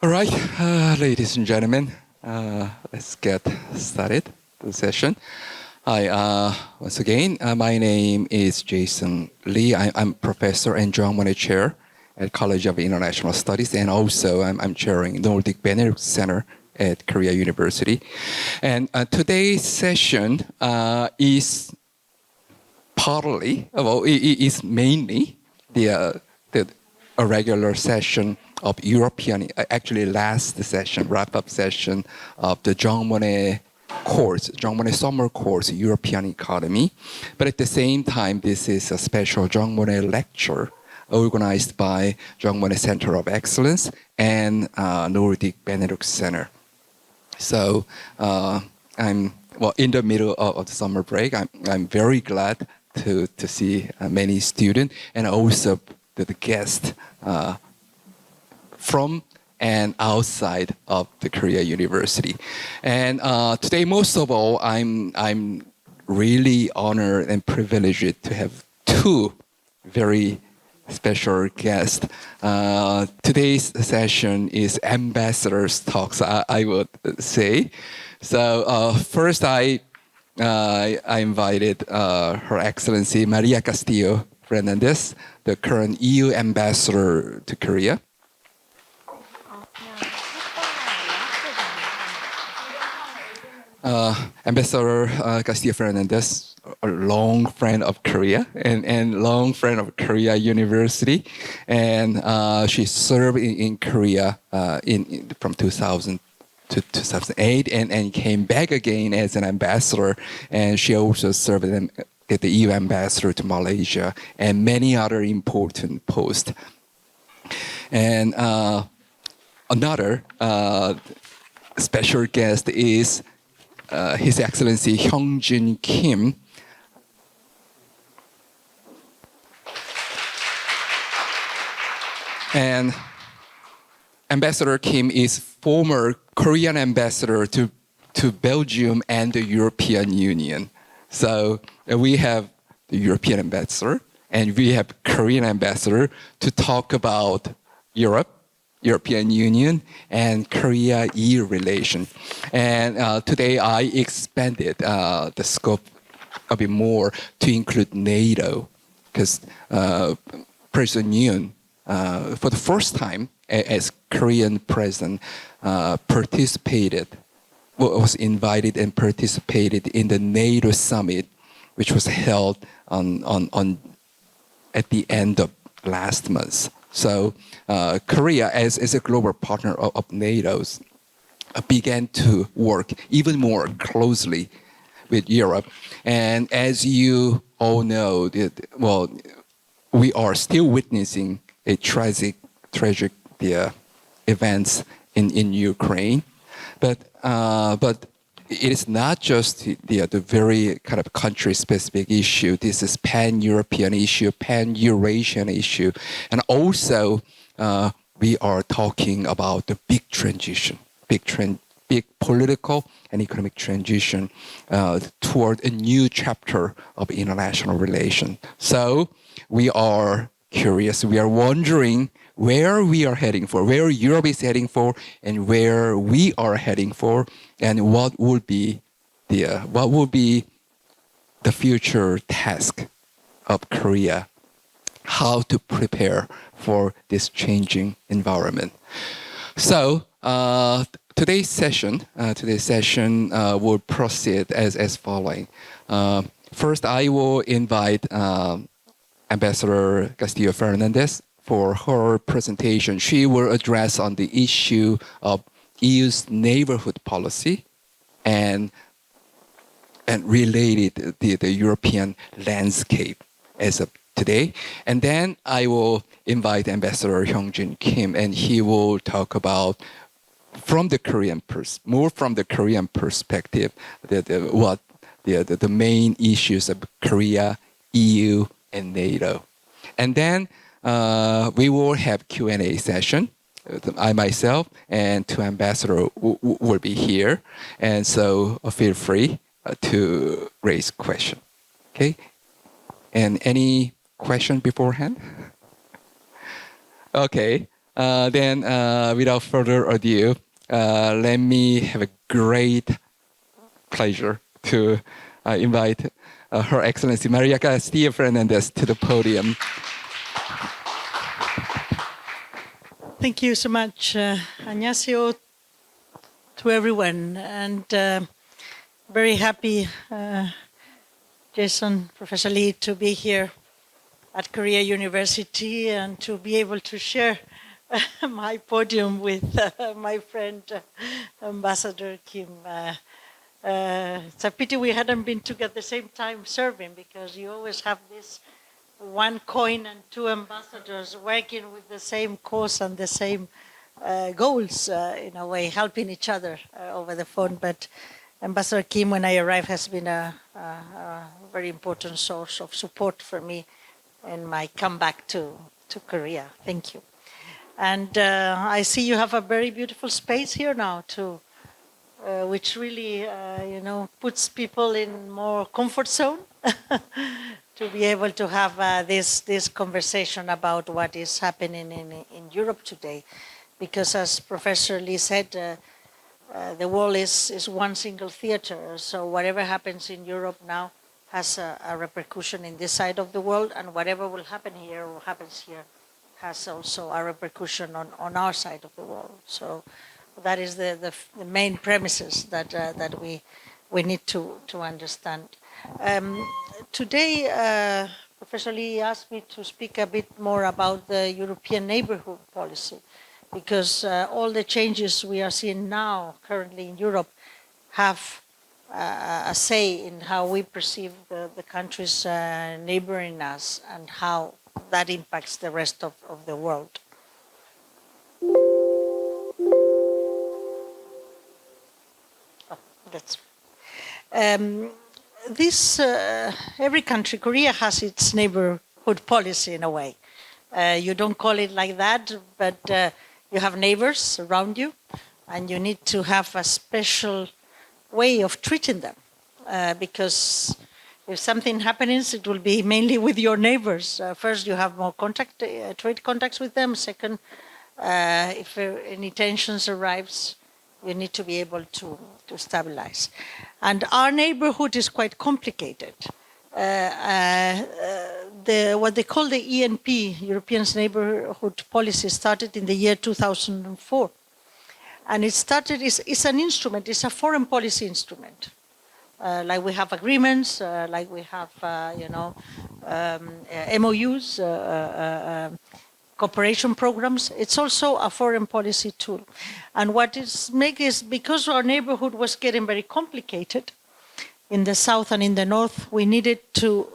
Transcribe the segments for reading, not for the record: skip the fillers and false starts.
All right, ladies and gentlemen, let's get started the session. Hi, once again, my name is Jason Lee. I'm professor and John Monnet Chair at College of International Studies, and also I'm chairing Nordic-Benelux Center at Korea University. And today's session is mainly a regular session of European, actually last session, wrap-up session of the Jean Monnet course, Jean Monnet summer course, European Economy. But at the same time, this is a special Jean Monnet lecture organized by Jean Monnet Center of Excellence and Nordic-Benelux Center. So I'm in the middle of the summer break. I'm very glad to see many students and also the guests from and outside of the Korea University. And today, most of all, I'm really honored and privileged to have two very special guests. Today's session is ambassadors talks, I would say. So first, I invited Her Excellency Maria Castillo-Fernandez, the current EU ambassador to Korea. Ambassador Castillo-Fernandez, a long friend of Korea and long friend of Korea University, and she served in Korea from 2000 to 2008 and came back again as an ambassador, and she also served as the EU ambassador to Malaysia and many other important posts. And another special guest is His Excellency Hyoung-zhin Kim. And Ambassador Kim is former Korean ambassador to Belgium and the European Union. So we have the European ambassador and we have Korean ambassador to talk about Europe, European Union, and Korea-EU relation. And today I expanded the scope a bit more to include NATO, because President Yoon, for the first time as Korean president, was invited and participated in the NATO summit, which was held at the end of last month. So Korea, as a global partner of NATO, began to work even more closely with Europe. And as you all know, we are still witnessing a tragic events in Ukraine. But it is not just the very kind of country-specific issue. This is pan-European issue, pan-Eurasian issue. And also, we are talking about the big transition, big political and economic transition toward a new chapter of international relations. So we are curious, we are wondering where we are heading for, where Europe is heading for, and where we are heading for, and what would be the future task of Korea, how to prepare for this changing environment. So today's session will proceed as following. First, I will invite Ambassador Castillo-Fernandez for her presentation. She will address on the issue of EU's neighborhood policy and related the European landscape as of today. And then I will invite Ambassador Hyoung-zhin Kim, and he will talk about from the Korean perspective the main issues of Korea, EU, and NATO. And then we will have Q&A session. I myself and two ambassadors will be here, and so feel free to raise questions. Okay? And any question beforehand? Okay. Then, without further ado, let me have a great pleasure to invite Her Excellency Maria Castillo-Fernandez to the podium. Thank you so much, Ignacio, to everyone, and very happy, Jason, Professor Lee, to be here at Korea University and to be able to share my podium with my friend, Ambassador Kim. It's a pity we hadn't been together at the same time serving, because you always have this one coin and two ambassadors working with the same cause and the same goals, in a way, helping each other over the phone. But Ambassador Kim, when I arrived, has been a very important source of support for me in my comeback to Korea. Thank you. And I see you have a very beautiful space here now too, which really, puts people in more comfort zone to be able to have this conversation about what is happening in Europe today. Because as Professor Lee said, the world is one single theater. So whatever happens in Europe now has a repercussion in this side of the world, and whatever will happen here or happens here has also a repercussion on our side of the world. So that is the main premises that we need to understand. Today, Professor Lee asked me to speak a bit more about the European neighborhood policy, because all the changes we are seeing now currently in Europe have a say in how we perceive the countries neighboring us and how that impacts the rest of the world. Every country, Korea has its neighborhood policy in a way. You don't call it like that, but you have neighbors around you, and you need to have a special way of treating them, because if something happens, it will be mainly with your neighbors. First, you have more trade contacts with them. Second, if any tensions arrives, you need to be able to stabilize. And our neighborhood is quite complicated. What they call the ENP, European Neighborhood Policy, started in the year 2004. And it's an instrument, it's a foreign policy instrument. Like we have agreements, like we have, MOUs, cooperation programs. It's also a foreign policy tool. And what is because our neighborhood was getting very complicated in the south and in the north, we needed to,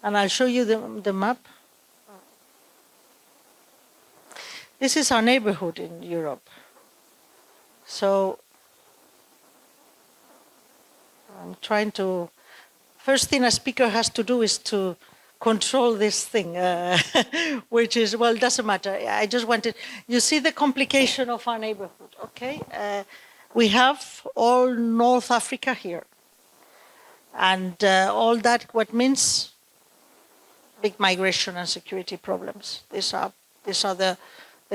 and I'll show you the map. This is our neighborhood in Europe. So I'm trying to, first thing a speaker has to do is to control this thing, which is, well, it doesn't matter. I just wanted, you see the complication of our neighborhood, okay? We have all North Africa here. And all that, what means big migration and security problems. These are the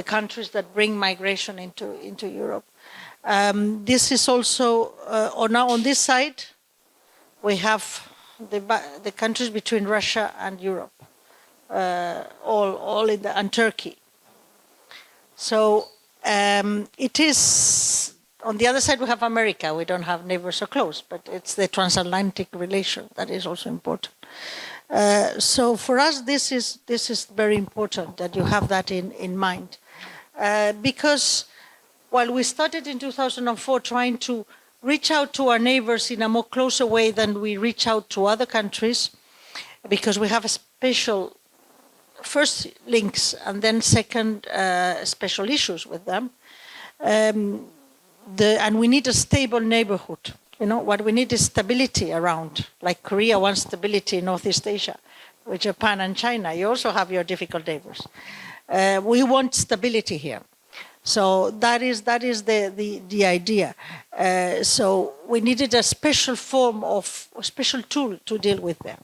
countries that bring migration into Europe. This is also, now on this side, we have the countries between Russia and Europe, all in and Turkey. So it is, on the other side we have America. We don't have neighbors so close, but it's the transatlantic relation that is also important. So for us, this is very important that you have that in mind, because while we started in 2004 trying to reach out to our neighbors in a more closer way than we reach out to other countries, because we have a special, first links, and then second, special issues with them. And we need a stable neighborhood. You know, what we need is stability around, like Korea wants stability in Northeast Asia, with Japan and China. You also have your difficult neighbors. We want stability here. So that is the idea. So we needed a special form of, a special tool to deal with them.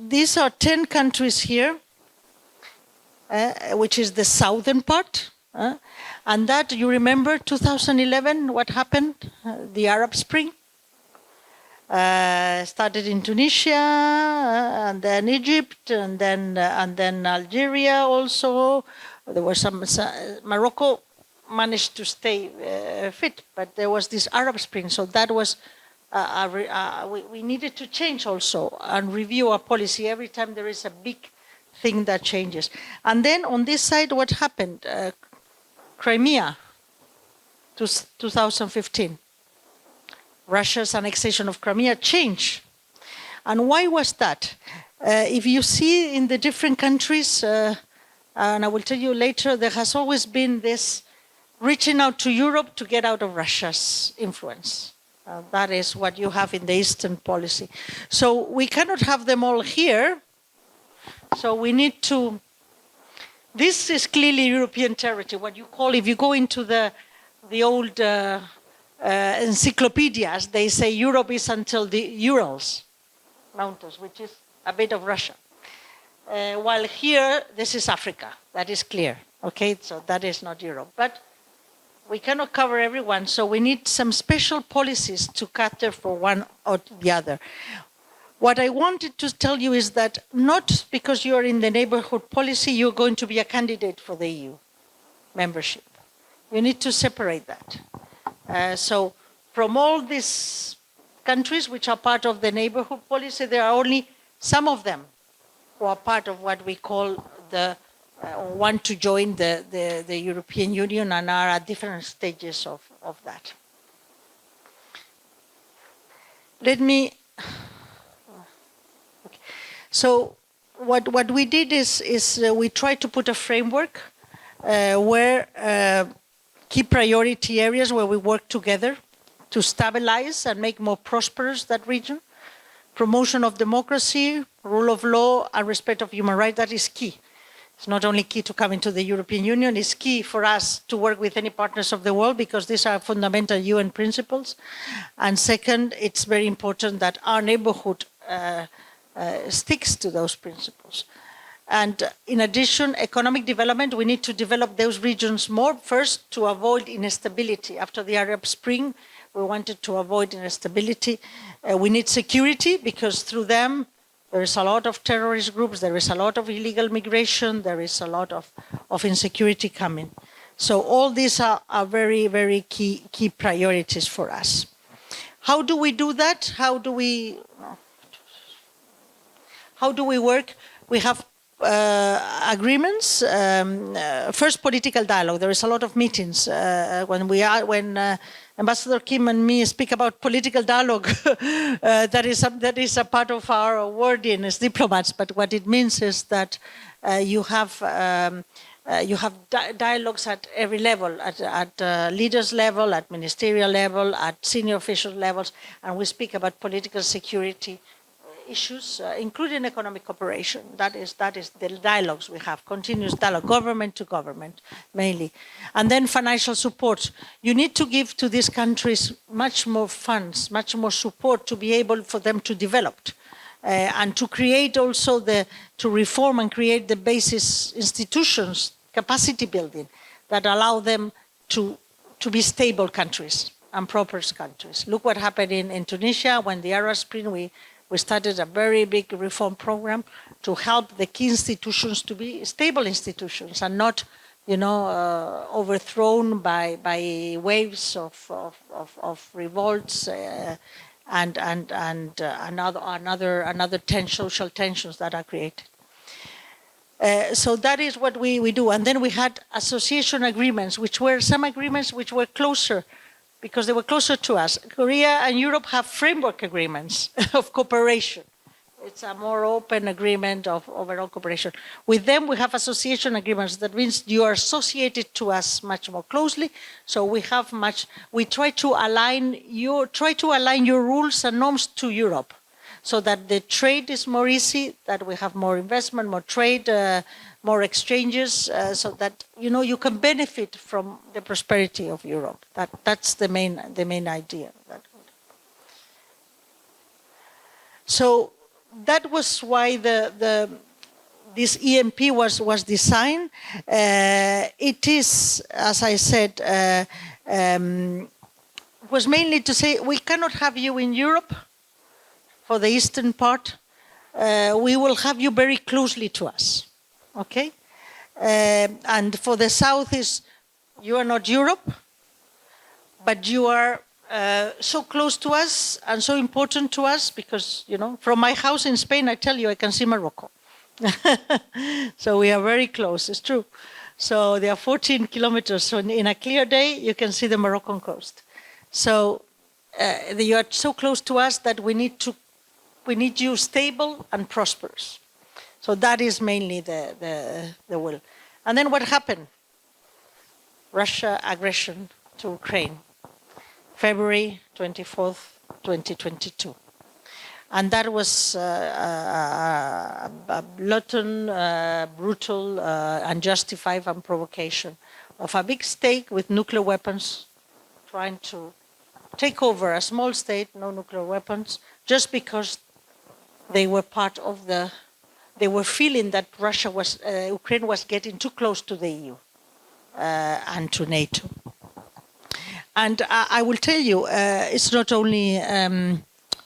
These are 10 countries here. which is the southern part. And that, you remember 2011, what happened? The Arab Spring. Started in Tunisia, and then Egypt, and then Algeria also. There were some, Morocco managed to stay fit, but there was this Arab Spring. So that was, we needed to change also and review our policy every time there is a big thing that changes. And then on this side, what happened? Crimea, 2015. Russia's annexation of Crimea changed. And why was that? If you see in the different countries, and I will tell you later, there has always been this reaching out to Europe to get out of Russia's influence. That is what you have in the Eastern policy. So we cannot have them all here. So we need to, this is clearly European territory, what you call, if you go into the old encyclopedias, they say Europe is until the Urals mountains, which is a bit of Russia. While here, this is Africa, that is clear, okay? So that is not Europe. But we cannot cover everyone, so we need some special policies to cater for one or the other. What I wanted to tell you is that not because you're in the neighborhood policy, you're going to be a candidate for the EU membership. You need to separate that. So from all these countries which are part of the neighborhood policy, there are only some of them who are part of what we call the, want to join the European Union and are at different stages of that. Let me, okay. So what we did is we tried to put a framework where key priority areas where we work together to stabilize and make more prosperous that region. Promotion of democracy, rule of law, and respect of human rights, that is key. It's not only key to come into the European Union, it's key for us to work with any partners of the world because these are fundamental UN principles. And second, it's very important that our neighborhood sticks to those principles. And in addition, economic development, we need to develop those regions more, first to avoid instability. After the Arab Spring, we wanted to avoid instability. We need security because through them, there is a lot of terrorist groups, there is a lot of illegal migration, there is a lot of insecurity coming. So all these are very, very key priorities for us. How do we do that? How do we work? We have agreements. First, political dialogue. There is a lot of meetings when Ambassador Kim and me speak about political dialogue. that is a part of our wording as diplomats. But what it means is that you have dialogues at every level, at leaders level, at ministerial level, at senior official levels, and we speak about political security issues, including economic cooperation. That is the dialogues we have, continuous dialogue, government to government, mainly. And then financial support. You need to give to these countries much more funds, much more support to be able for them to develop. And to create also to reform and create the basis institutions, capacity building, that allow them to be stable countries and proper countries. Look what happened in Tunisia when the Arab Spring, we started a very big reform program to help the key institutions to be stable institutions and not, overthrown by waves of revolts and another social tensions that are created. So that is what we do. And then we had association agreements, which were some agreements which were closer because they were closer to us. Korea and Europe have framework agreements of cooperation. It's a more open agreement of overall cooperation. With them, we have association agreements. That means you are associated to us much more closely. So we try to align your rules and norms to Europe, so that the trade is more easy, that we have more investment, more trade, more exchanges, so that you can benefit from the prosperity of Europe. That's the main idea. So that was why the this EMP was designed. It is, as I said, was mainly to say we cannot have you in Europe for the eastern part. We will have you very closely to us, okay? And for the south is you are not Europe, but you are so close to us and so important to us because, you know, from my house in Spain, I tell you, I can see Morocco. So we are very close, it's true. So there are 14 kilometers. So in a clear day, you can see the Moroccan coast. So you are so close to us that we need you stable and prosperous. So that is mainly the will. And then what happened? Russia aggression to Ukraine, February 24th, 2022. And that was a blatant, brutal, unjustified and provocation of a big state with nuclear weapons trying to take over a small state, no nuclear weapons, just because they were part of they were feeling that Ukraine was getting too close to the EU and to NATO. And I will tell you, it's not only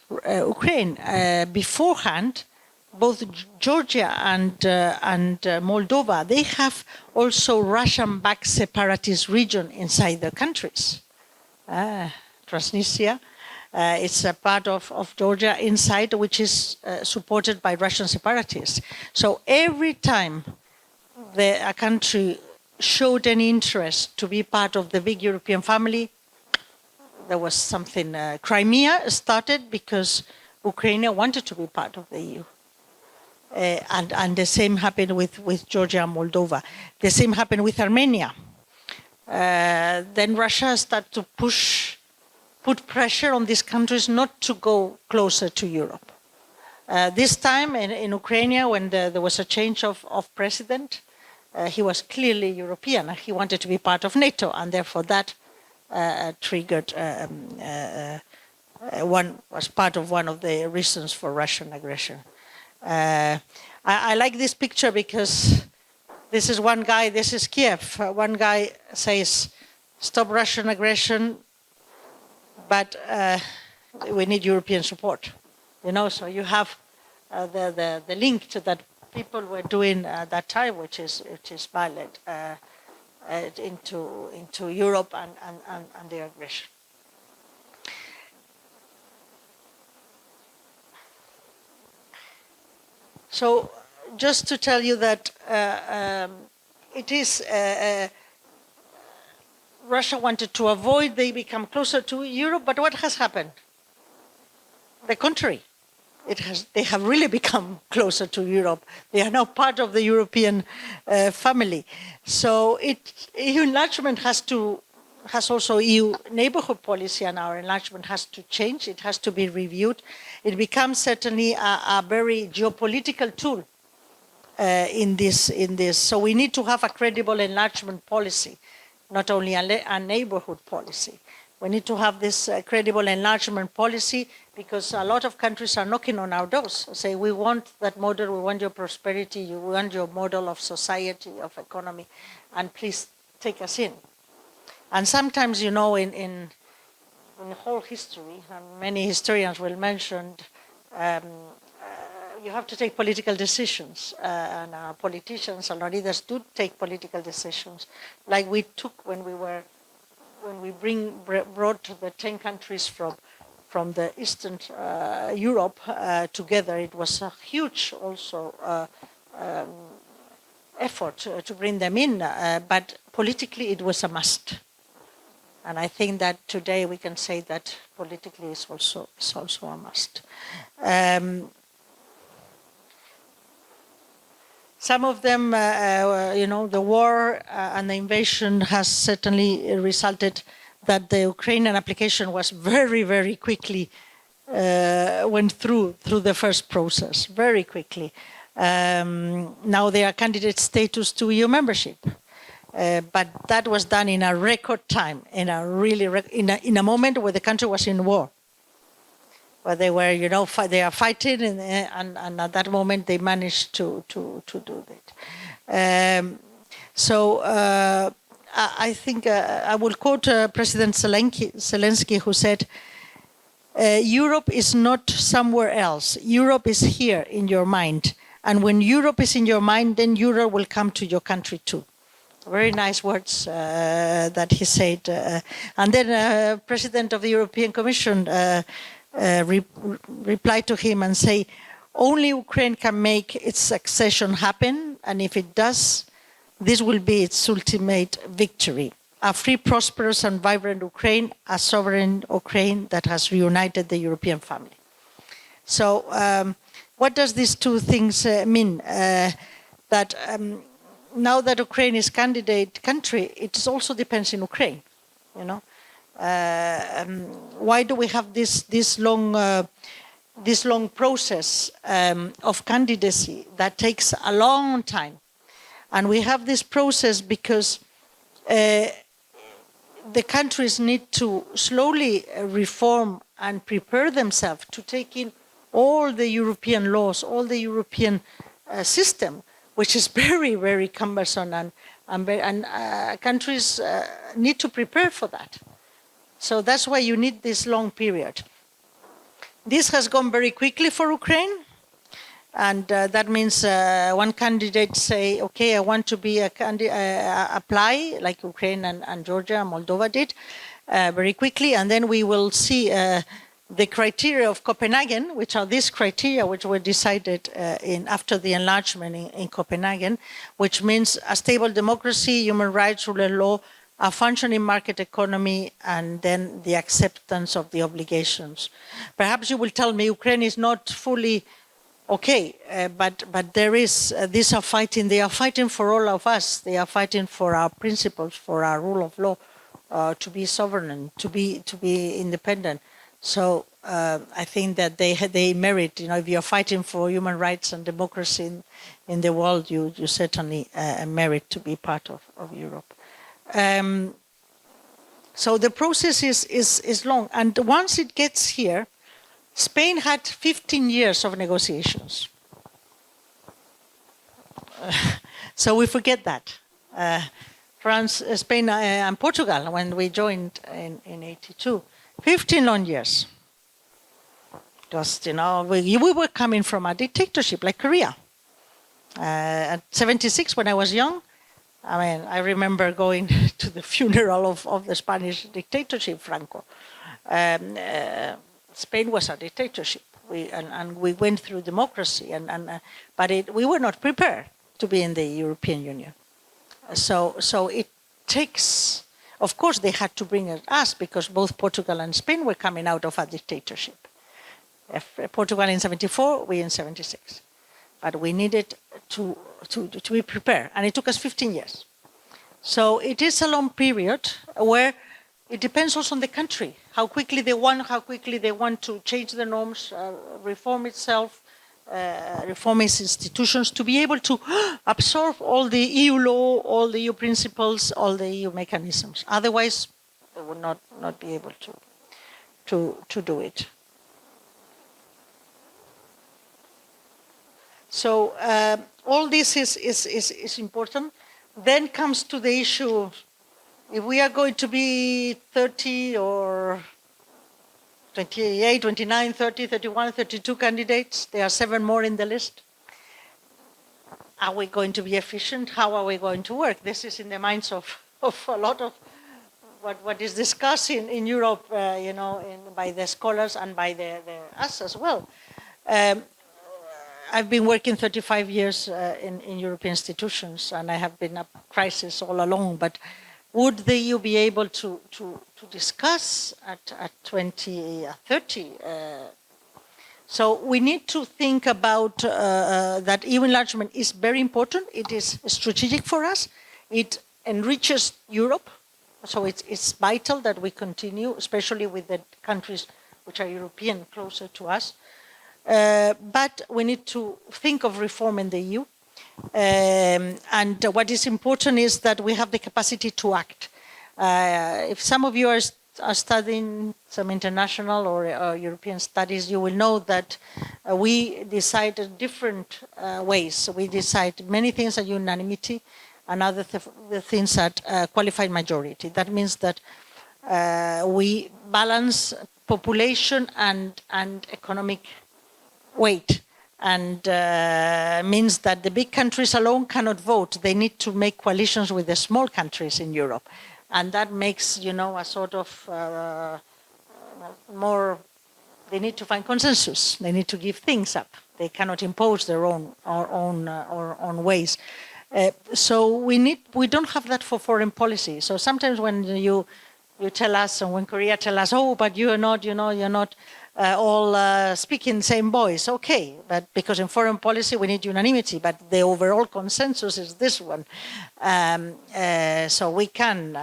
Ukraine. Beforehand, both Georgia and Moldova, they have also Russian-backed separatist region inside their countries. Transnistria, it's a part of Georgia inside, which is supported by Russian separatists. So every time a country showed any interest to be part of the big European family, there was something. Crimea started because Ukraine wanted to be part of the EU. And the same happened with Georgia and Moldova. The same happened with Armenia. Then Russia started to put pressure on these countries not to go closer to Europe. This time in Ukraine, when there was a change of president, he was clearly European. He wanted to be part of NATO, and therefore that triggered was part of one of the reasons for Russian aggression. I like this picture because this is one guy, this is Kiev. One guy says, stop Russian aggression, but we need European support. You know, so you have the link to that people were doing at that time, which is valid. Into Europe and their aggression. So just to tell you that it is Russia wanted to avoid they become closer to Europe, but what has happened? The contrary. They have really become closer to Europe. They are now part of the European family. So EU enlargement has also EU neighborhood policy, and our enlargement has to change. It has to be reviewed. It becomes certainly a very geopolitical tool in this. So we need to have a credible enlargement policy, not only a neighborhood policy. We need to have this credible enlargement policy because a lot of countries are knocking on our doors, say, we want that model, we want your prosperity, we want your model of society, of economy, and please take us in. And sometimes, you know, in the whole history, and many historians will mention, you have to take political decisions, and our politicians and our leaders do take political decisions, like we took when we brought the 10 countries from the Eastern Europe together. It was a huge also effort to bring them in, but politically it was a must. And I think that today we can say that politically it's also a must. Some of them, you know, the war and the invasion has certainly resulted that the Ukrainian application was very, very quickly went through the first process, very quickly. Now they are candidate status to EU membership. But that was done in a record time, in a moment where the country was in war. where they were, they are fighting, and at that moment they managed to do that. I think I will quote President Zelensky, who said, Europe is not somewhere else. Europe is here in your mind. And when Europe is in your mind, then Europe will come to your country too. Very nice words that he said. And then President of the European Commission replied to him and say, only Ukraine can make its accession happen. And if it does, this will be its ultimate victory. A free, prosperous and vibrant Ukraine, a sovereign Ukraine that has reunited the European family. So what does these two things mean? That now that Ukraine is candidate country, it also depends in Ukraine. Why do we have this long process of candidacy that takes a long time? And we have this process because the countries need to slowly reform and prepare themselves to take in all the European laws, all the European system, which is very, very cumbersome, and countries need to prepare for that. So that's why you need this long period. This has gone very quickly for Ukraine. And that means one candidate say, okay, I want to be apply, like Ukraine and Georgia and Moldova did, very quickly. And then we will see the criteria of Copenhagen, which are these criteria which were decided after the enlargement in Copenhagen, which means a stable democracy, human rights, rule of law, a functioning market economy, and then the acceptance of the obligations. Perhaps you will tell me Ukraine is not fully okay, but there is, these are fighting, they are fighting for all of us. They are fighting for our principles, for our rule of law, to be sovereign, to be independent. So I think that they merit, if you're fighting for human rights and democracy in the world, you certainly merit to be part of Europe. So the process is long, and once it gets here, Spain had 15 years of negotiations. So we forget that. France, Spain and Portugal, when we joined in 82, 15 long years. Just, we were coming from a dictatorship like Korea. At 76, when I was young, I remember going to the funeral of the Spanish dictatorship, Franco. Spain was a dictatorship, and we went through democracy, but we were not prepared to be in the European Union. So it takes, of course, they had to bring us because both Portugal and Spain were coming out of a dictatorship. Portugal in 74, we in 76, but we needed to be prepared, and it took us 15 years. So it is a long period where it depends also on the country, how quickly they want to change the norms, reform itself, reform its institutions, to be able to absorb all the EU law, all the EU principles, all the EU mechanisms. Otherwise, they would not be able to do it. So all this is important. Then comes to the issue, if we are going to be 30 or 28, 29, 30, 31, 32 candidates, there are 7 more in the list. Are we going to be efficient? How are we going to work? This is in the minds of a lot of what is discussed in Europe, by the scholars and by us as well. I've been working 35 years in European institutions, and I have been a crisis all along, but would the EU be able to discuss at 2030? So we need to think about that EU enlargement is very important. It is strategic for us. It enriches Europe. So it's vital that we continue, especially with the countries which are European, closer to us. But we need to think of reform in the EU. And what is important is that we have the capacity to act. If some of you are are studying some international or European studies, you will know that we decided different ways. So we decide many things at unanimity, and other the things at qualified majority. That means that we balance population and economic weight, and means that the big countries alone cannot vote. They need to make coalitions with the small countries in Europe. And that makes, you know, a sort of more, they need to find consensus. They need to give things up. They cannot impose their own ways. So we don't have that for foreign policy. So sometimes when you tell us, and when Korea tell us, oh, but you are not, you know, you're not all speaking the same voice. Okay, but because in foreign policy we need unanimity, but the overall consensus is this one. So we can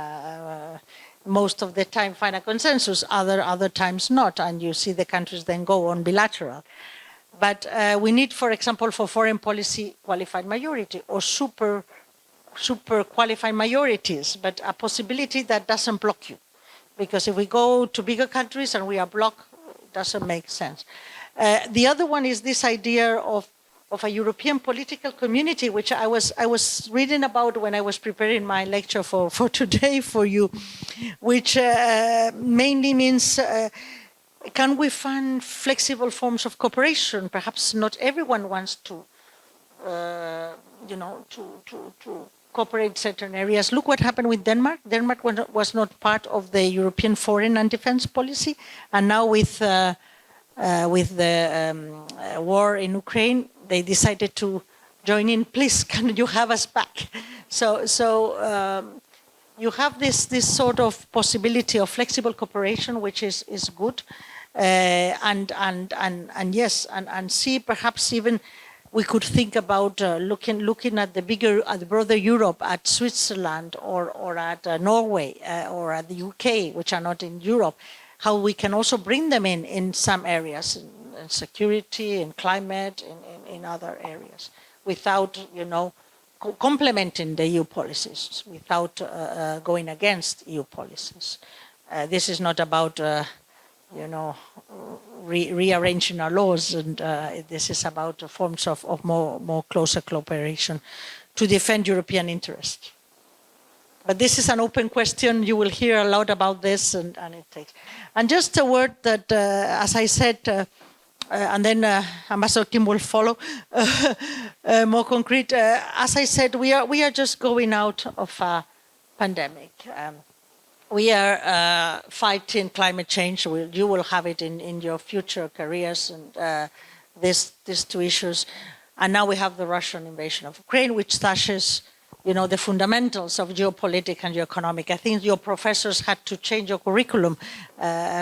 most of the time find a consensus, other times not, and you see the countries then go on bilateral. But we need, for example, for foreign policy, qualified majority or super qualified majorities, but a possibility that doesn't block you. Because if we go to bigger countries and we are blocked, it doesn't make sense. The other one is this idea of a European political community, which I was reading about when I was preparing my lecture for today for you, which mainly means can we find flexible forms of cooperation? Perhaps not everyone wants to, you know, to cooperate certain areas. Look what happened with Denmark. Denmark was not part of the European foreign and defense policy, and now with the war in Ukraine, they decided to join in. Please, can you have us back? So you have this sort of possibility of flexible cooperation, which is good, and yes, and see perhaps even. We could think about looking at the broader Europe, at Switzerland or at Norway or at the UK, which are not in Europe, how we can also bring them in some areas, in security, in climate, in other areas, without, you know, complementing the EU policies, without going against EU policies. This is not about, you know, rearranging our laws, and this is about forms of more closer cooperation to defend European interests. But this is an open question. You will hear a lot about this, and it takes. And just a word that, as I said, and then Ambassador Kim will follow, more concrete. As I said, we are just going out of a pandemic. We are fighting climate change. You will have it in your future careers, and these two issues. And now we have the Russian invasion of Ukraine, which touches, you know, the fundamentals of geopolitics and geoeconomic. I think your professors had to change your curriculum,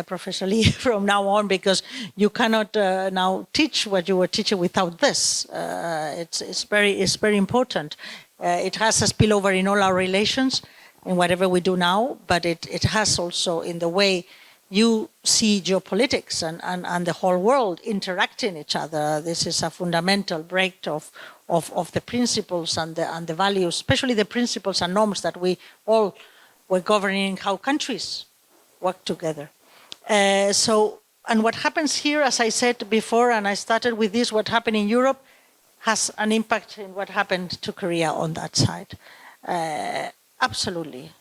Professor Lee, from now on, because you cannot now teach what you were teaching without this. It's very important. It has a spillover in all our relations, in whatever we do now, but it has also in the way you see geopolitics and the whole world interacting each other. This is a fundamental break of the principles and the values, especially the principles and norms that we all were governing how countries work together. And what happens here, as I said before, and I started with this, what happened in Europe has an impact in what happened to Korea on that side. Absolutely.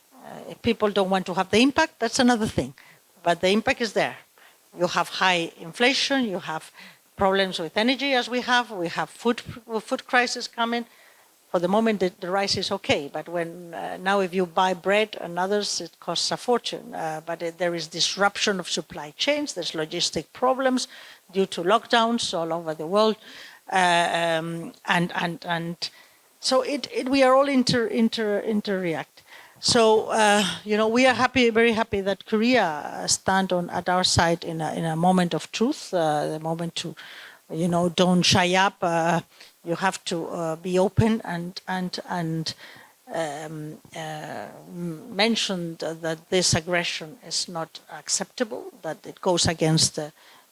If people don't want to have the impact, that's another thing. But the impact is there. You have high inflation, you have problems with energy as we have food crisis coming. For the moment, the rice is okay, but when now if you buy bread and others, it costs a fortune. But there is disruption of supply chains, there's logistic problems due to lockdowns all over the world. So we are all interact. So you know, we are very happy that Korea stand at our side in a moment of truth, the moment to, you know, don't shy up. You have to be open and mention that this aggression is not acceptable, that it goes against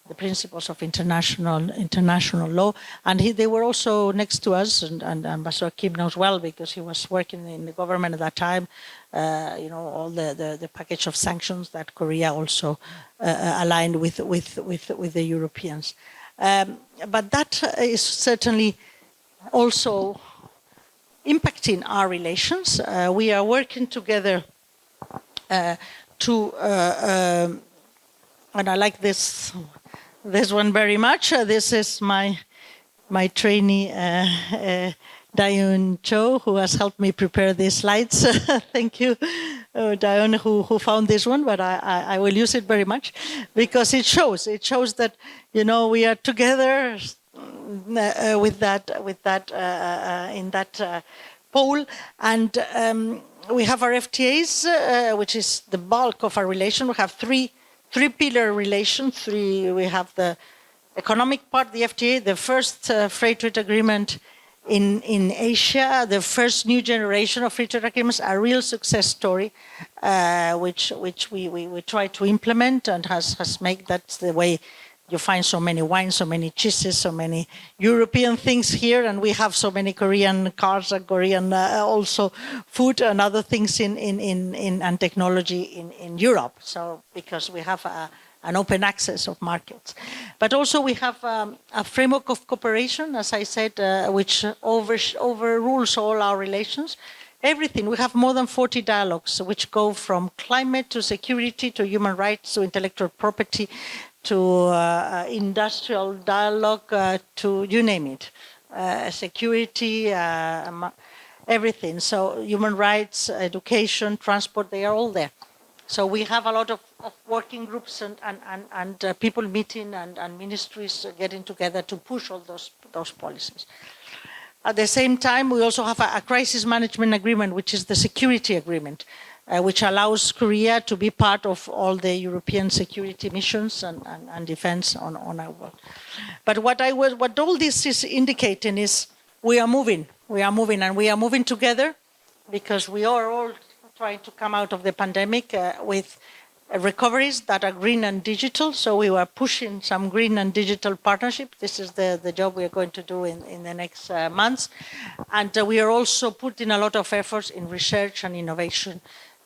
the principles of international law. And they were also next to us, and Ambassador Kim knows well because he was working in the government at that time, all the package of sanctions that Korea also aligned with the Europeans. But that is certainly also impacting our relations. We are working together and I like this one very much. This is my trainee, Daeun Cho, who has helped me prepare these slides. Thank you, Daeun, who found this one, but I will use it very much because it shows that, we are together with that in that poll, and we have our FTAs, which is the bulk of our relation. We have three-pillar relation. We have the economic part, the FTA, the first free trade agreement in Asia, the first new generation of free trade agreements, a real success story, which we try to implement and has made that the way you find so many wines, so many cheeses, so many European things here, and we have so many Korean cars and Korean also food and other things and technology in Europe. So because we have an open access of markets, but also we have a framework of cooperation, as I said, which overrules all our relations. Everything. We have more than 40 dialogues, which go from climate to security to human rights to intellectual property, to industrial dialogue, to you name it, security, everything. So human rights, education, transport, they are all there. So we have a lot of working groups and people meeting and ministries getting together to push all those policies. At the same time, we also have a crisis management agreement, which is the security agreement, which allows Korea to be part of all the European security missions and defense on our world. But what all this is indicating is we are moving, and we are moving together because we are all trying to come out of the pandemic with recoveries that are green and digital. So we were pushing some green and digital partnership. This is the job we are going to do in the next months. And we are also putting a lot of efforts in research and innovation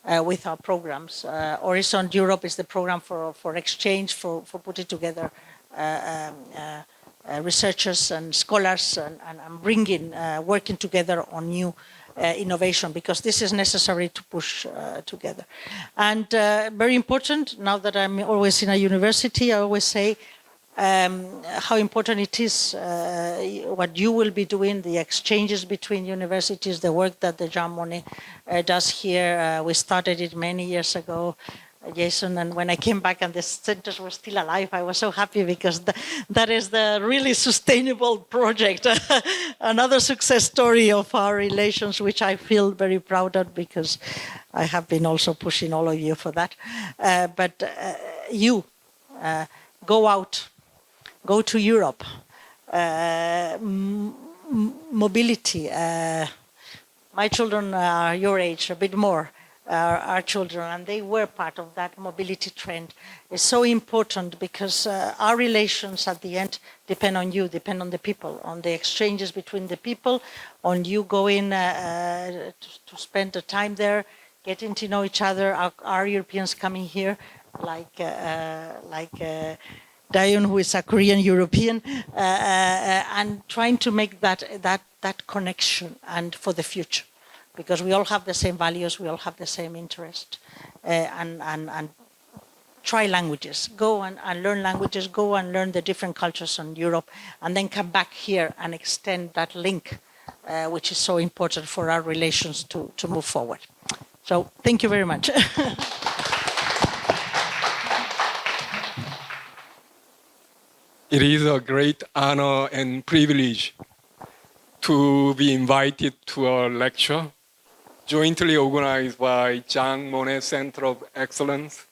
with our programs. Horizon Europe is the program for exchange, for putting together researchers and scholars and bringing, working together on new innovation, because this is necessary to push together. And very important, now that I'm always in a university, I always say how important it is what you will be doing, the exchanges between universities, the work that the Jean Monnet does here. We started it many years ago, Jason, and when I came back and the centers were still alive, I was so happy because that is the really sustainable project, another success story of our relations, which I feel very proud of because I have been also pushing all of you for that. But you, go out, go to Europe, mobility. My children are your age, a bit more. Our children, and they were part of that mobility trend. It's so important because our relations at the end depend on you, depend on the people, on the exchanges between the people, on you going to spend the time there, getting to know each other, our Europeans coming here, like Daeun, who is a Korean European, and trying to make that connection and for the future. Because we all have the same values, we all have the same interest, and try languages. Go and learn languages, go and learn the different cultures in Europe, and then come back here and extend that link, which is so important for our relations to move forward. So thank you very much. It is a great honor and privilege to be invited to a lecture jointly organized by Jean Monnet Center of Excellence,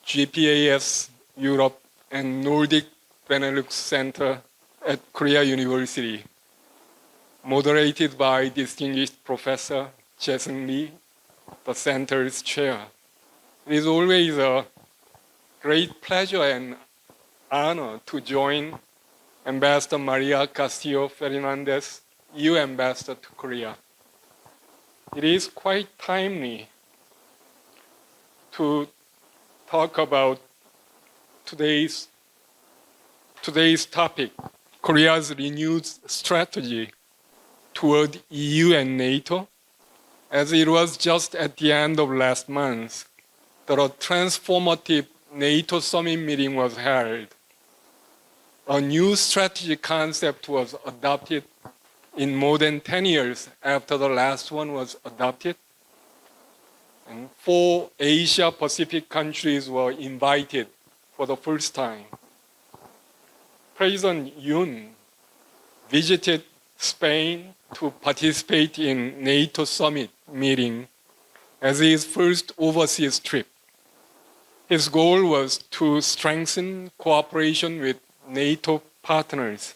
GPAS Europe, and Nordic-Benelux Center at Korea University, moderated by distinguished Professor Jae-sung Lee, the center's chair. It is always a great pleasure and honor to join Ambassador Maria Castillo-Fernandez, EU Ambassador to Korea. It is quite timely to talk about today's topic, Korea's renewed strategy toward EU and NATO, as it was just at the end of last month that a transformative NATO summit meeting was held. A new strategy concept was adopted in more than 10 years after the last one was adopted. And 4 Asia-Pacific countries were invited for the first time. President Yoon visited Spain to participate in NATO summit meeting as his first overseas trip. His goal was to strengthen cooperation with NATO partners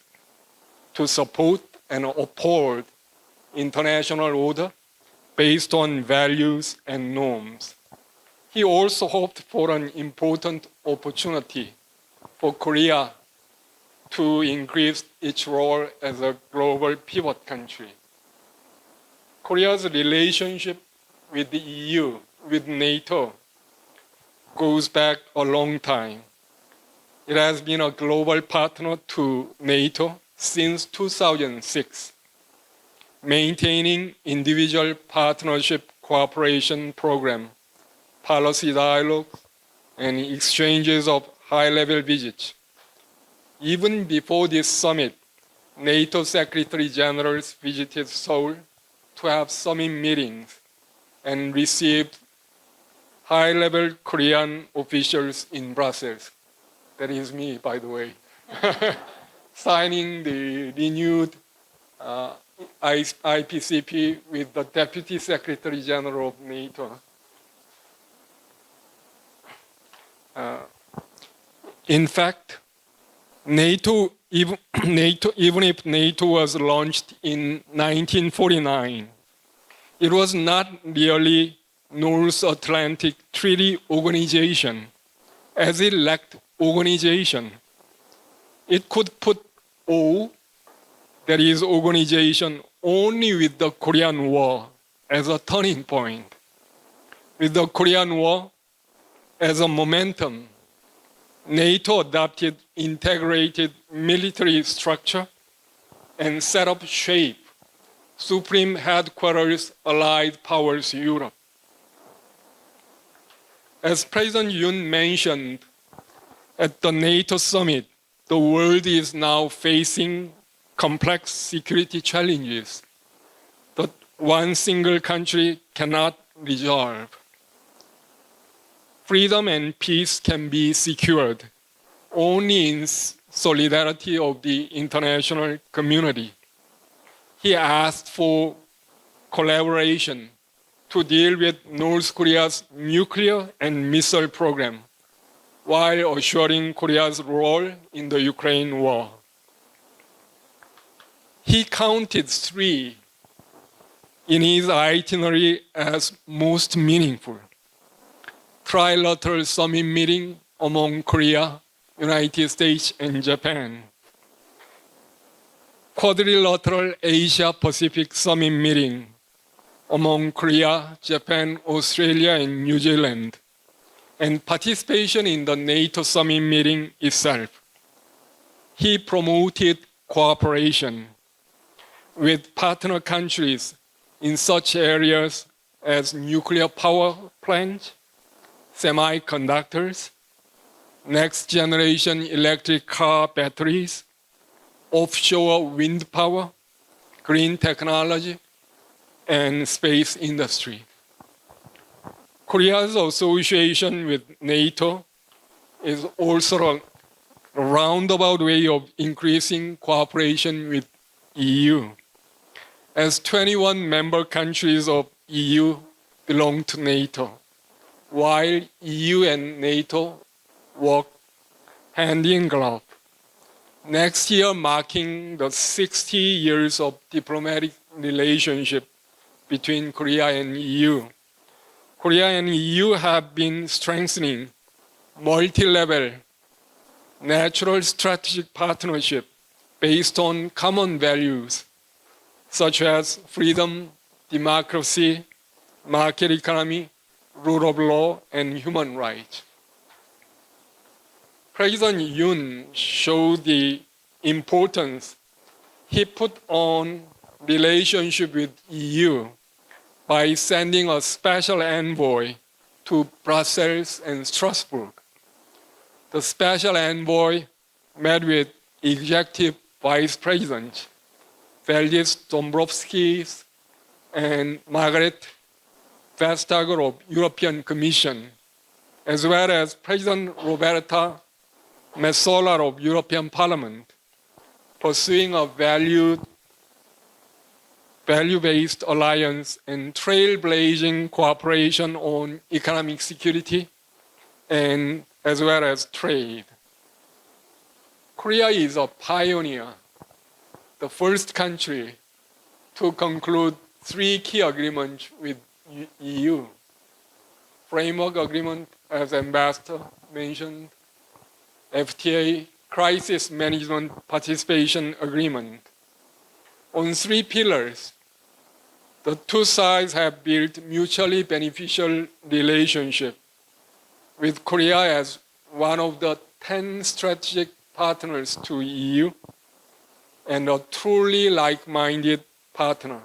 to support and uphold international order based on values and norms. He also hoped for an important opportunity for Korea to increase its role as a global pivot country. Korea's relationship with the EU, with NATO, goes back a long time. It has been a global partner to NATO since 2006, maintaining individual partnership cooperation program, policy dialogues, and exchanges of high-level visits. Even before this summit, NATO Secretary Generals visited Seoul to have summit meetings and received high-level Korean officials in Brussels. That is me, by the way, signing the renewed IPCP with the Deputy Secretary General of NATO. In fact, NATO, even if NATO was launched in 1949, it was not really North Atlantic Treaty Organization, as it lacked organization. It could put O, that is organization, only with the Korean War as a turning point. With the Korean War as a momentum, NATO adopted integrated military structure and set up SHAPE, Supreme Headquarters Allied Powers Europe. As President Yoon mentioned at the NATO summit, the world is now facing complex security challenges that one single country cannot resolve. Freedom and peace can be secured only in solidarity of the international community. He asked for collaboration to deal with North Korea's nuclear and missile program, while assuring Korea's role in the Ukraine war. He counted 3 in his itinerary as most meaningful. Trilateral summit meeting among Korea, United States, and Japan. Quadrilateral Asia-Pacific summit meeting among Korea, Japan, Australia, and New Zealand, and participation in the NATO summit meeting itself. He promoted cooperation with partner countries in such areas as nuclear power plants, semiconductors, next generation electric car batteries, offshore wind power, green technology, and space industry. Korea's association with NATO is also a roundabout way of increasing cooperation with EU. As 21 member countries of EU belong to NATO, while EU and NATO work hand in glove. Next year marking the 60 years of diplomatic relationship between Korea and EU. Korea and EU have been strengthening multi-level natural strategic partnership based on common values such as freedom, democracy, market economy, rule of law, and human rights. President Yoon showed the importance he put on relationship with EU by sending a special envoy to Brussels and Strasbourg. The special envoy met with Executive Vice President Valdis Dombrovskis and Margaret Vestager of European Commission, as well as President Roberta Metsola of European Parliament, pursuing a value-based alliance and trailblazing cooperation on economic security and as well as trade. Korea is a pioneer, the first country to conclude 3 key agreements with EU. Framework agreement, as Ambassador mentioned, FTA, crisis management participation agreement. On 3 pillars, the 2 sides have built mutually beneficial relationship with Korea as one of the 10 strategic partners to EU and a truly like-minded partner.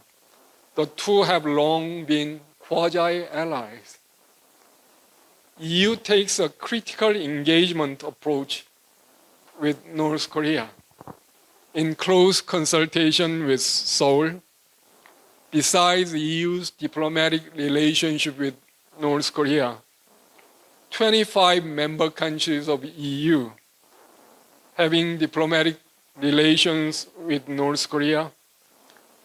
The 2 have long been quasi-allies. EU takes a critical engagement approach with North Korea in close consultation with Seoul. Besides the EU's diplomatic relationship with North Korea, 25 member countries of EU having diplomatic relations with North Korea,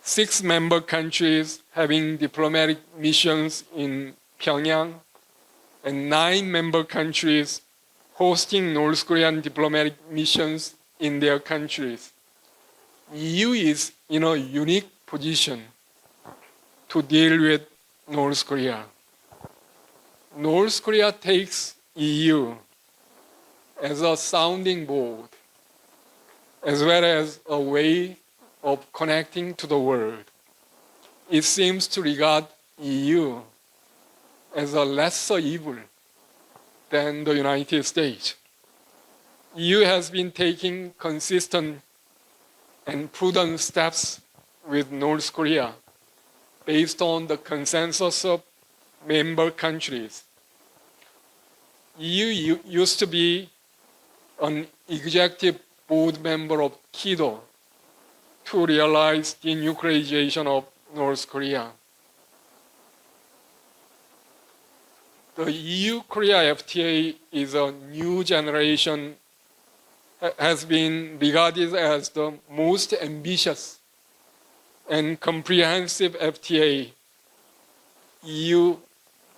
6 member countries having diplomatic missions in Pyongyang, and 9 member countries hosting North Korean diplomatic missions in their countries. EU is in a unique position to deal with North Korea. North Korea takes EU as a sounding board, as well as a way of connecting to the world. It seems to regard EU as a lesser evil than the United States. EU has been taking consistent and prudent steps with North Korea based on the consensus of member countries. EU used to be an executive board member of KIDO to realize denuclearization of North Korea. The EU-Korea FTA is a new generation, has been regarded as the most ambitious and comprehensive FTA EU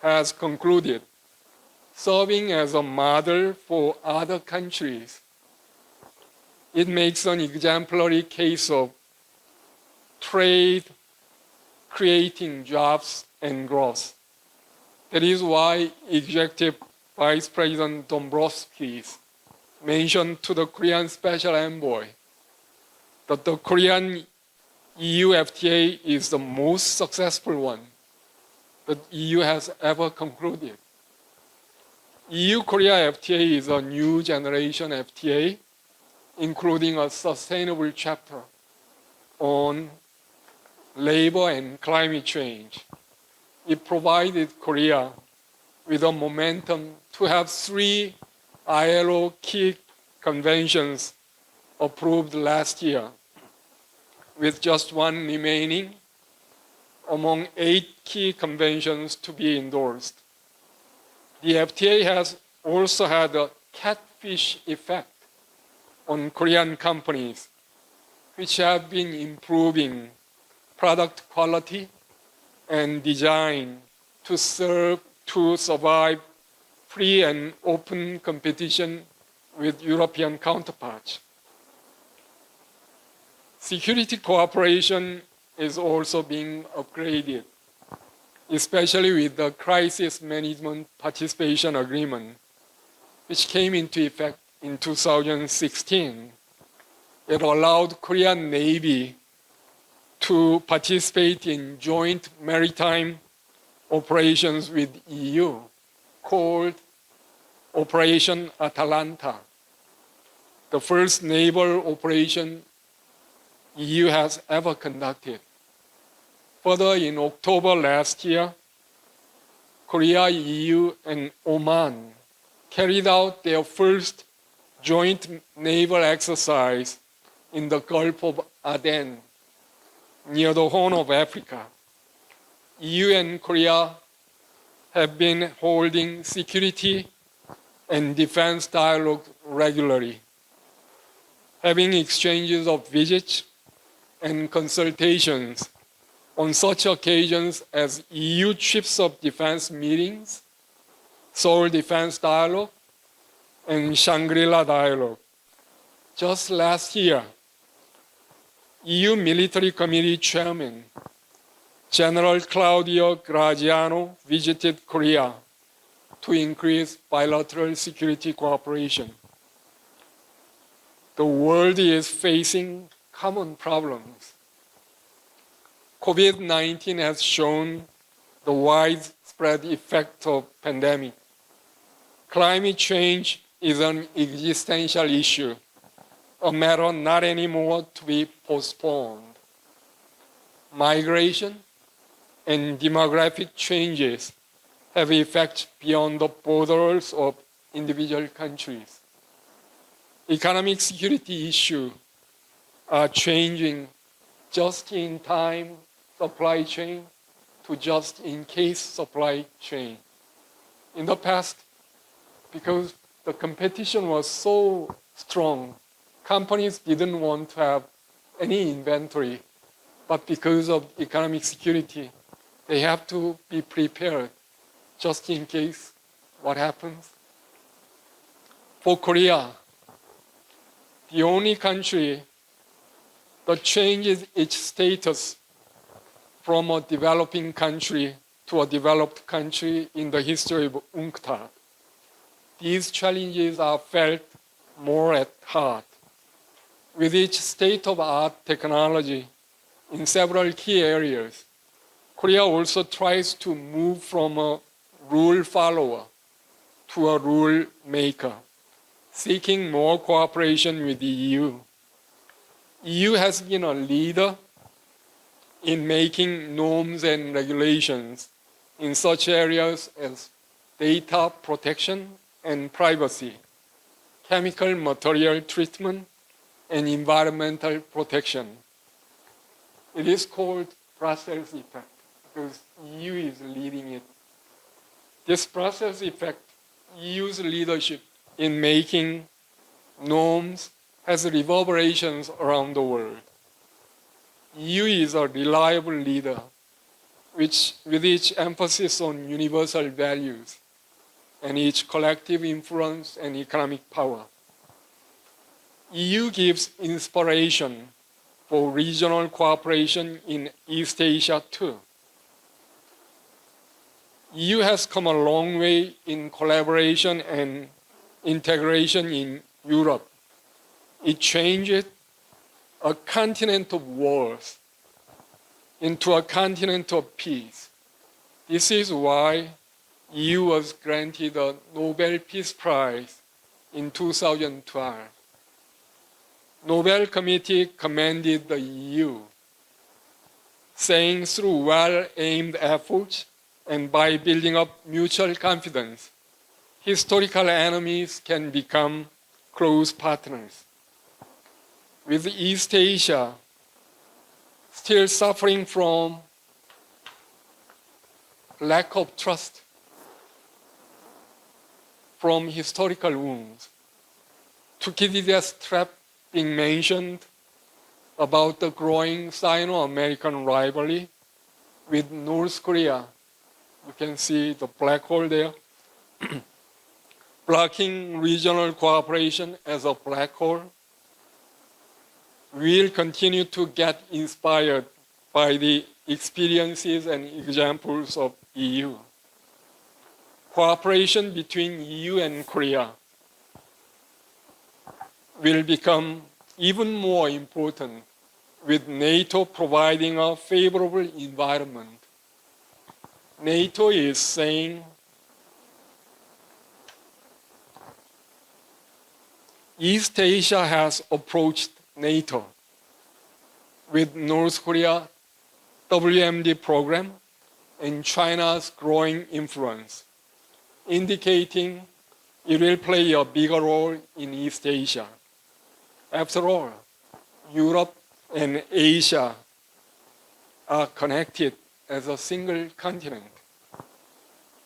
has concluded, serving as a model for other countries. It makes an exemplary case of trade creating jobs and growth. That is why Executive Vice President Dombrovskis mentioned to the Korean Special Envoy that the Korean EU FTA is the most successful one that EU has ever concluded. EU-Korea FTA is a new generation FTA, including a sustainable chapter on labor and climate change. It provided Korea with a momentum to have 3 ILO key conventions approved last year, with just 1 remaining among 8 key conventions to be endorsed. The FTA has also had a catfish effect on Korean companies, which have been improving product quality and design to survive free and open competition with European counterparts. Security cooperation is also being upgraded, especially with the Crisis Management Participation Agreement, which came into effect in 2016. It allowed Korean Navy to participate in joint maritime operations with EU called Operation Atalanta, the first naval operation EU has ever conducted. Further, in October last year, Korea, EU, and Oman carried out their first joint naval exercise in the Gulf of Aden, near the Horn of Africa. EU and Korea have been holding security and defense dialogue regularly, having exchanges of visits and consultations on such occasions as EU Chiefs of Defense meetings, Seoul Defense Dialogue, and Shangri-La Dialogue. Just last year, EU Military Committee Chairman General Claudio Graziano visited Korea to increase bilateral security cooperation. The world is facing common problems. COVID-19 has shown the widespread effect of pandemic. Climate change is an existential issue, a matter not anymore to be postponed. Migration and demographic changes have effects beyond the borders of individual countries. Economic security issues are changing just-in-time supply chain to just-in-case supply chain. In the past, because the competition was so strong, companies didn't want to have any inventory, but because of economic security, they have to be prepared just in case what happens. For Korea, the only country that changes its status from a developing country to a developed country in the history of UNCTAD. These challenges are felt more at heart. With its state-of-the-art technology in several key areas, Korea also tries to move from a rule follower to a rule maker, seeking more cooperation with the EU. EU has been a leader in making norms and regulations in such areas as data protection and privacy, chemical material treatment, and environmental protection. It is called Brussels effect because EU is leading it. This Brussels effect, EU's leadership in making norms, has reverberations around the world. EU is a reliable leader with its emphasis on universal values and its collective influence and economic power. EU gives inspiration for regional cooperation in East Asia too. EU has come a long way in collaboration and integration in Europe. It changed a continent of wars into a continent of peace. This is why EU was granted a Nobel Peace Prize in 2012. Nobel Committee commended the EU, saying through well-aimed efforts and by building up mutual confidence, historical enemies can become close partners. With East Asia still suffering from lack of trust from historical wounds, Thucydides' trap being mentioned about the growing Sino-American rivalry with North Korea. You can see the black hole there. Blocking regional cooperation as a black hole. We'll continue to get inspired by the experiences and examples of EU. Cooperation between EU and Korea will become even more important with NATO providing a favorable environment. NATO is saying East Asia has approached NATO with North Korea WMD program and China's growing influence, indicating it will play a bigger role in East Asia. After all, Europe and Asia are connected as a single continent.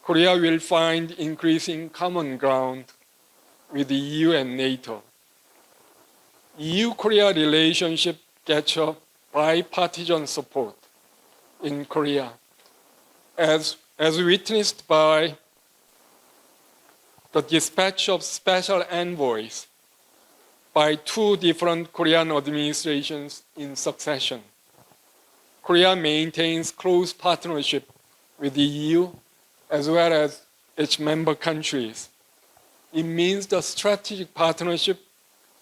Korea will find increasing common ground with the EU and NATO. EU-Korea relationship gets a bipartisan support in Korea, as witnessed by the dispatch of special envoys by two different Korean administrations in succession. Korea maintains close partnership with the EU as well as its member countries. It means the strategic partnership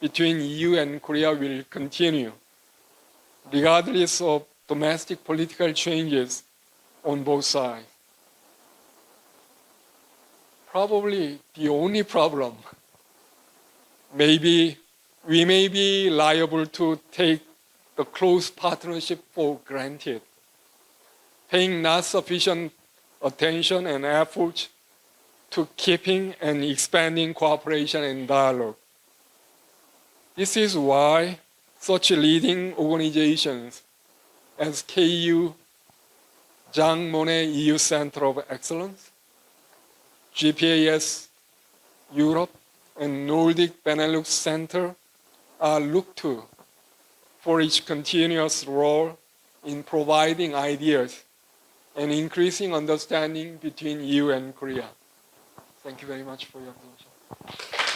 between EU and Korea will continue, regardless of domestic political changes on both sides. Probably the only problem, we may be liable to take the close partnership for granted, paying not sufficient attention and effort to keeping and expanding cooperation and dialogue. This is why such leading organizations as KU, Monnet EU Center of Excellence, GPAS Europe, and Nordic-Benelux Center are looked to for its continuous role in providing ideas and increasing understanding between EU and Korea. Thank you very much for your attention.